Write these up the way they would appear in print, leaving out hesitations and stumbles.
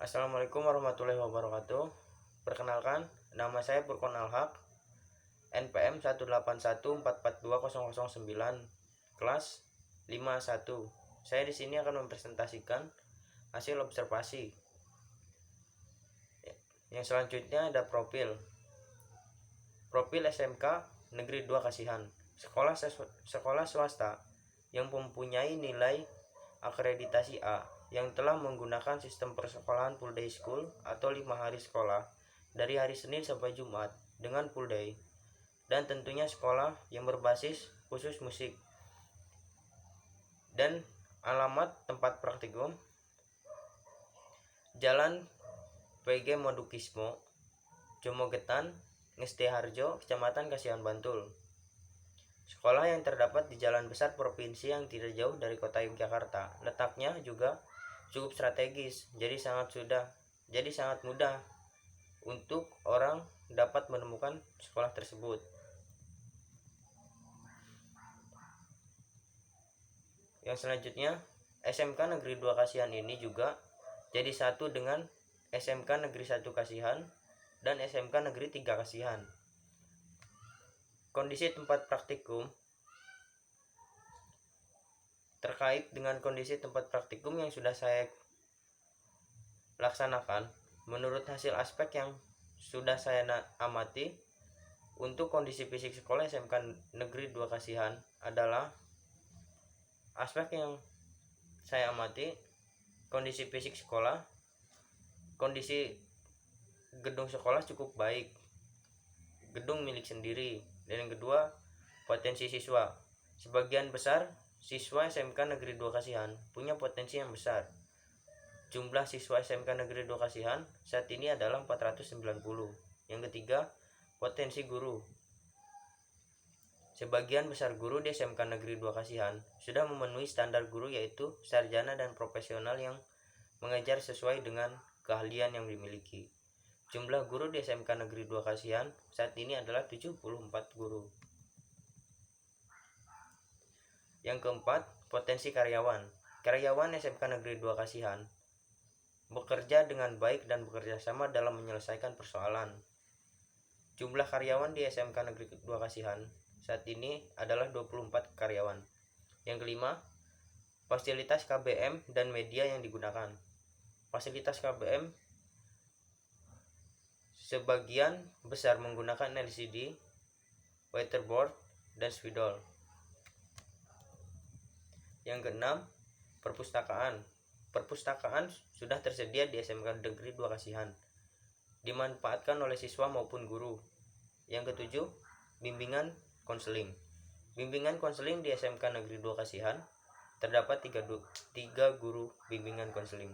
Assalamualaikum warahmatullahi wabarakatuh. Perkenalkan, nama saya Furqon Alhaq, NPM 181442009, kelas 51. Saya di sini akan mempresentasikan hasil observasi. Yang selanjutnya ada profil. Profil SMK Negeri 2 Kasihan. Sekolah swasta yang mempunyai nilai akreditasi A yang telah menggunakan sistem persekolahan full day school atau 5 hari sekolah dari hari Senin sampai Jumat dengan full day, dan tentunya sekolah yang berbasis khusus musik. Dan alamat tempat praktikum Jalan PG Modukismo, Jomogetan, Ngesti Harjo, Kecamatan Kasihan, Bantul. Sekolah yang terdapat di jalan besar provinsi yang tidak jauh dari kota Yogyakarta. Letaknya juga cukup strategis, jadi sangat mudah untuk orang dapat menemukan sekolah tersebut. Yang selanjutnya, SMK Negeri 2 Kasihan ini juga jadi satu dengan SMK Negeri 1 Kasihan dan SMK Negeri 3 Kasihan. Kondisi tempat praktikum. Terkait dengan kondisi tempat praktikum yang sudah saya laksanakan, menurut hasil aspek yang sudah saya amati, untuk kondisi fisik sekolah SMK Negeri 2 Kasihan adalah aspek yang saya amati: kondisi fisik sekolah, kondisi gedung sekolah cukup baik, gedung milik sendiri. Dan yang kedua, potensi siswa. Sebagian besar siswa SMK Negeri 2 Kasihan punya potensi yang besar. Jumlah siswa SMK Negeri 2 Kasihan saat ini adalah 490. Yang ketiga, potensi guru. Sebagian besar guru di SMK Negeri 2 Kasihan sudah memenuhi standar guru, yaitu sarjana dan profesional yang mengajar sesuai dengan keahlian yang dimiliki. Jumlah guru di SMK Negeri 2 Kasihan saat ini adalah 74 guru. Yang keempat, potensi karyawan. Karyawan SMK Negeri 2 Kasihan bekerja dengan baik dan bekerja sama dalam menyelesaikan persoalan. Jumlah karyawan di SMK Negeri 2 Kasihan saat ini adalah 24 karyawan. Yang kelima, fasilitas KBM dan media yang digunakan. Fasilitas KBM sebagian besar menggunakan LCD, whiteboard, dan spidol. Yang keenam, perpustakaan. Perpustakaan sudah tersedia di SMK Negeri 2 Kasihan, dimanfaatkan oleh siswa maupun guru. Yang ketujuh, bimbingan konseling. Bimbingan konseling di SMK Negeri 2 Kasihan terdapat 3 guru bimbingan konseling.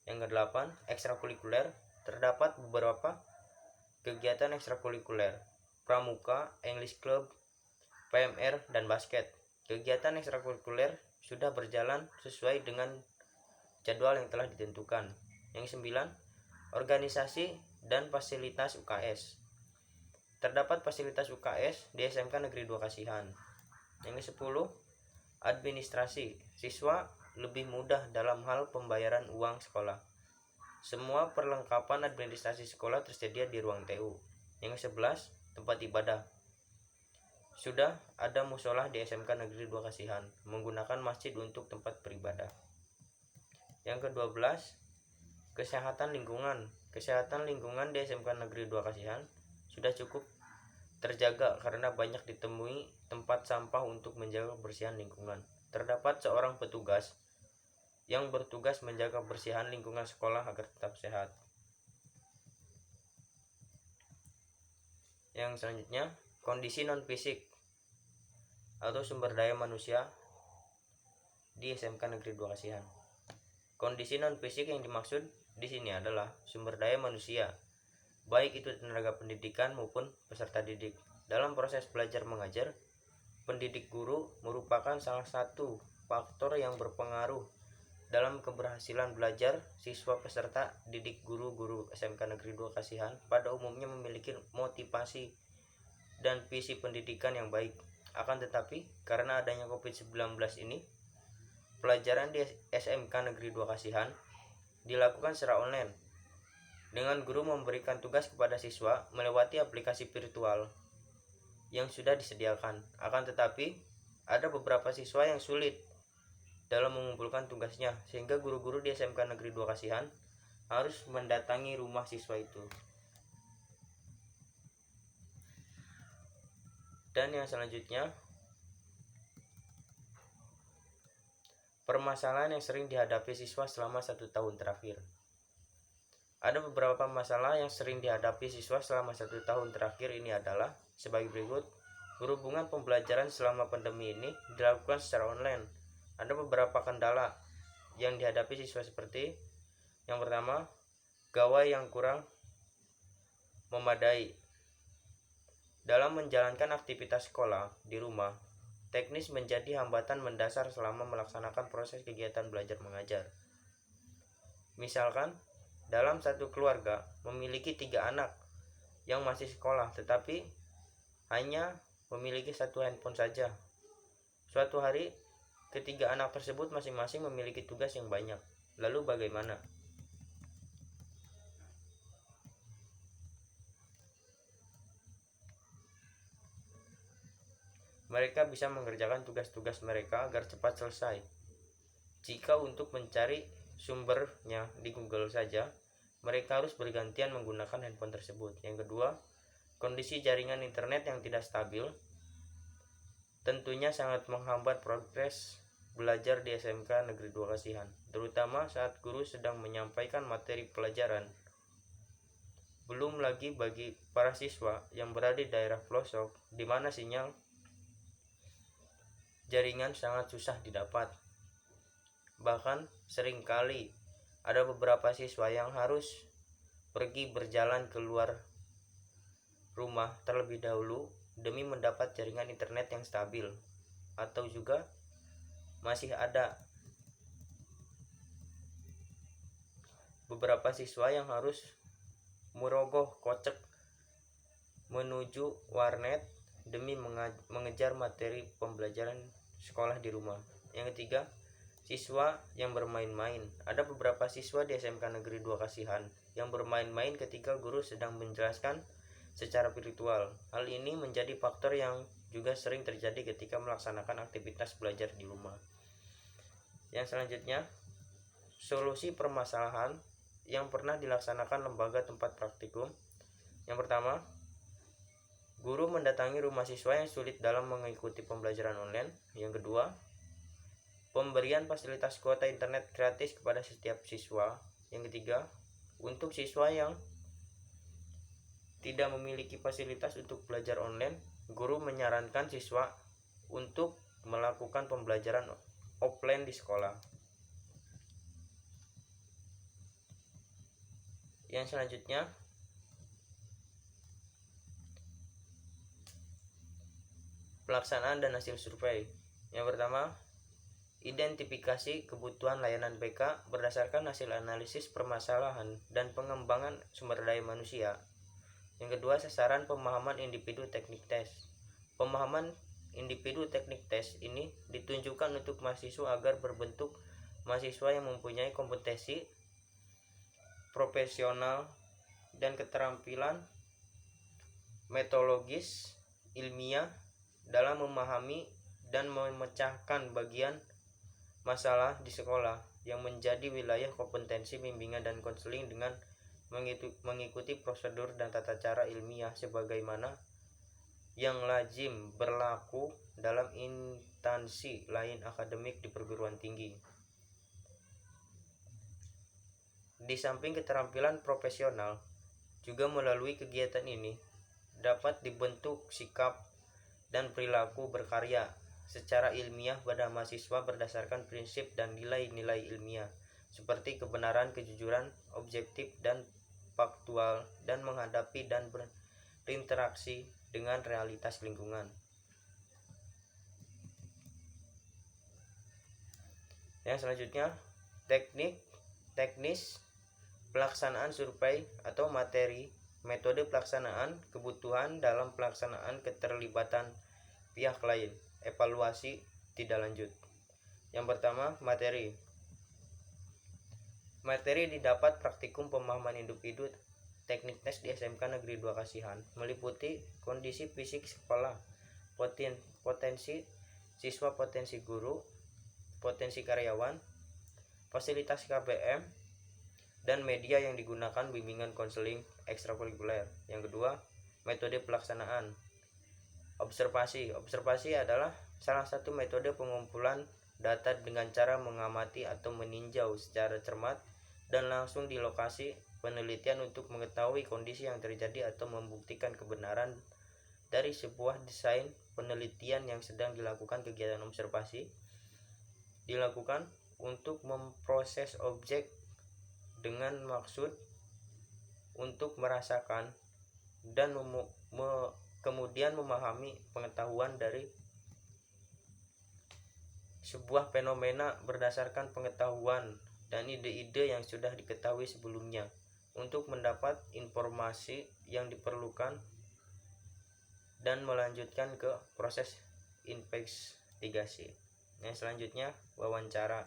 Yang kedelapan, ekstrakurikuler. Terdapat beberapa kegiatan ekstrakurikuler: pramuka, English Club, PMR, dan basket. Kegiatan ekstrakurikuler sudah berjalan sesuai dengan jadwal yang telah ditentukan. Yang sembilan, organisasi dan fasilitas UKS. Terdapat fasilitas UKS di SMK Negeri 2 Kasihan. Yang ke-10, administrasi. Siswa lebih mudah dalam hal pembayaran uang sekolah. Semua perlengkapan administrasi sekolah tersedia di ruang TU. Yang ke-11, tempat ibadah. Sudah ada musola di SMK Negeri 2 Kasihan, menggunakan masjid untuk tempat beribadah. Yang ke-12, kesehatan lingkungan. Kesehatan lingkungan di SMK Negeri 2 Kasihan sudah cukup terjaga karena banyak ditemui tempat sampah untuk menjaga kebersihan lingkungan. Terdapat seorang petugas yang bertugas menjaga kebersihan lingkungan sekolah agar tetap sehat. Yang selanjutnya, kondisi non-fisik atau sumber daya manusia di SMK Negeri 2 Kasihan. Kondisi non-fisik yang dimaksud di sini adalah sumber daya manusia, baik itu tenaga pendidikan maupun peserta didik. Dalam proses belajar mengajar, pendidik guru merupakan salah satu faktor yang berpengaruh dalam keberhasilan belajar siswa peserta didik. Guru-guru SMK Negeri 2 Kasihan pada umumnya memiliki motivasi dan visi pendidikan yang baik. Akan tetapi, karena adanya COVID-19 ini, pelajaran di SMK Negeri 2 Kasihan dilakukan secara online dengan guru memberikan tugas kepada siswa melewati aplikasi virtual yang sudah disediakan. Akan tetapi, ada beberapa siswa yang sulit dalam mengumpulkan tugasnya, sehingga guru-guru di SMK Negeri 2 Kasihan harus mendatangi rumah siswa itu. Dan yang selanjutnya, permasalahan yang sering dihadapi siswa selama 1 tahun terakhir. Ada beberapa masalah yang sering dihadapi siswa selama 1 tahun terakhir ini adalah sebagai berikut. Berhubungan pembelajaran selama pandemi ini dilakukan secara online. Ada beberapa kendala yang dihadapi siswa seperti yang pertama, gawai yang kurang memadai. Dalam menjalankan aktivitas sekolah di rumah, teknis menjadi hambatan mendasar selama melaksanakan proses kegiatan belajar mengajar. Misalkan, dalam satu keluarga memiliki 3 anak yang masih sekolah, tetapi hanya memiliki 1 handphone saja. Suatu hari, ketiga anak tersebut masing-masing memiliki tugas yang banyak. Lalu bagaimana? Mereka bisa mengerjakan tugas-tugas mereka agar cepat selesai. Jika untuk mencari sumbernya di Google saja, mereka harus bergantian menggunakan handphone tersebut. Yang kedua, kondisi jaringan internet yang tidak stabil tentunya sangat menghambat progres belajar di SMK Negeri 2 Kasihan, terutama saat guru sedang menyampaikan materi pelajaran. Belum lagi bagi para siswa yang berada di daerah pelosok, di mana sinyal jaringan sangat susah didapat. Bahkan seringkali ada beberapa siswa yang harus pergi berjalan keluar rumah terlebih dahulu demi mendapat jaringan internet yang stabil, atau juga masih ada beberapa siswa yang harus merogoh kocek menuju warnet demi mengejar materi pembelajaran sekolah di rumah. Yang ketiga, siswa yang bermain-main. Ada beberapa siswa di SMK Negeri 2 Kasihan yang bermain-main ketika guru sedang menjelaskan secara virtual. Hal ini menjadi faktor yang juga sering terjadi ketika melaksanakan aktivitas belajar di rumah. Yang selanjutnya, solusi permasalahan yang pernah dilaksanakan lembaga tempat praktikum. Yang pertama, guru mendatangi rumah siswa yang sulit dalam mengikuti pembelajaran online. Yang kedua, pemberian fasilitas kuota internet gratis kepada setiap siswa. Yang ketiga, untuk siswa yang tidak memiliki fasilitas untuk belajar online, guru menyarankan siswa untuk melakukan pembelajaran offline di sekolah. Yang selanjutnya, pelaksanaan dan hasil survei. Yang pertama, identifikasi kebutuhan layanan BK berdasarkan hasil analisis permasalahan dan pengembangan sumber daya manusia. Yang kedua, sasaran pemahaman individu teknik tes. Pemahaman individu teknik tes ini ditunjukkan untuk mahasiswa agar berbentuk mahasiswa yang mempunyai kompetensi profesional dan keterampilan metodologis ilmiah dalam memahami dan memecahkan bagian masalah di sekolah yang menjadi wilayah kompetensi bimbingan dan konseling dengan mengikuti prosedur dan tata cara ilmiah sebagaimana yang lazim berlaku dalam instansi lain akademik di perguruan tinggi. Di samping keterampilan profesional, juga melalui kegiatan ini dapat dibentuk sikap dan perilaku berkarya secara ilmiah pada mahasiswa berdasarkan prinsip dan nilai-nilai ilmiah seperti kebenaran, kejujuran, objektif dan faktual, dan menghadapi dan berinteraksi dengan realitas lingkungan. Yang selanjutnya, teknis pelaksanaan survei atau materi, metode pelaksanaan, kebutuhan dalam pelaksanaan, keterlibatan pihak lain, evaluasi tidak lanjut. Yang pertama, materi. Materi didapat praktikum pemahaman individu teknik tes di SMK Negeri 2 Kasihan meliputi kondisi fisik sekolah, potensi siswa, potensi guru, potensi karyawan, fasilitas KBM, dan media yang digunakan bimbingan konseling ekstrakurikuler. Yang kedua, metode pelaksanaan. Observasi adalah salah satu metode pengumpulan data dengan cara mengamati atau meninjau secara cermat dan langsung di lokasi penelitian untuk mengetahui kondisi yang terjadi atau membuktikan kebenaran dari sebuah desain penelitian yang sedang dilakukan. Kegiatan observasi dilakukan untuk memproses objek dengan maksud untuk merasakan dan kemudian memahami pengetahuan dari sebuah fenomena berdasarkan pengetahuan dan ide-ide yang sudah diketahui sebelumnya untuk mendapat informasi yang diperlukan dan melanjutkan ke proses investigasi. Yang selanjutnya, wawancara.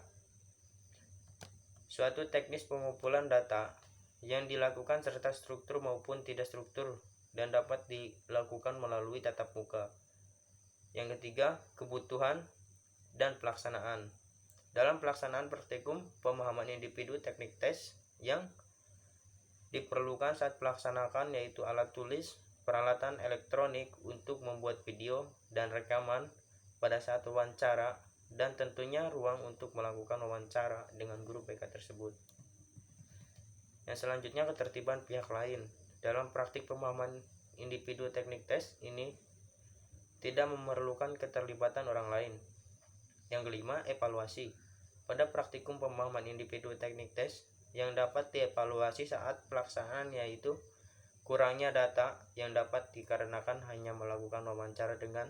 Suatu teknis pengumpulan data yang dilakukan serta struktur maupun tidak struktur dan dapat dilakukan melalui tatap muka. Yang ketiga, kebutuhan dan pelaksanaan. Dalam pelaksanaan praktikum pemahaman individu teknik tes yang diperlukan saat pelaksanakan yaitu alat tulis, peralatan elektronik untuk membuat video dan rekaman pada saat wawancara, dan tentunya ruang untuk melakukan wawancara dengan guru BK tersebut. Yang selanjutnya, ketertiban pihak lain. Dalam praktik pemahaman individu teknik tes ini tidak memerlukan keterlibatan orang lain. Yang kelima, evaluasi. Pada praktikum pemahaman individu teknik tes yang dapat dievaluasi saat pelaksanaan yaitu kurangnya data yang dapat dikarenakan hanya melakukan wawancara dengan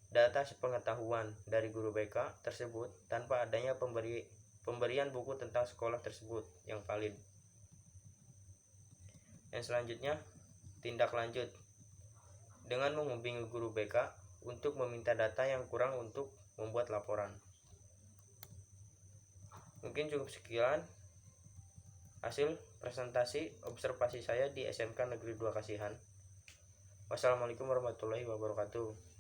data sepengetahuan dari guru BK tersebut tanpa adanya pemberian buku tentang sekolah tersebut yang valid. Yang selanjutnya, tindak lanjut dengan menghubungi guru BK untuk meminta data yang kurang untuk membuat laporan. Mungkin cukup sekian hasil presentasi observasi saya di SMK Negeri 2 Kasihan. Wassalamualaikum warahmatullahi wabarakatuh.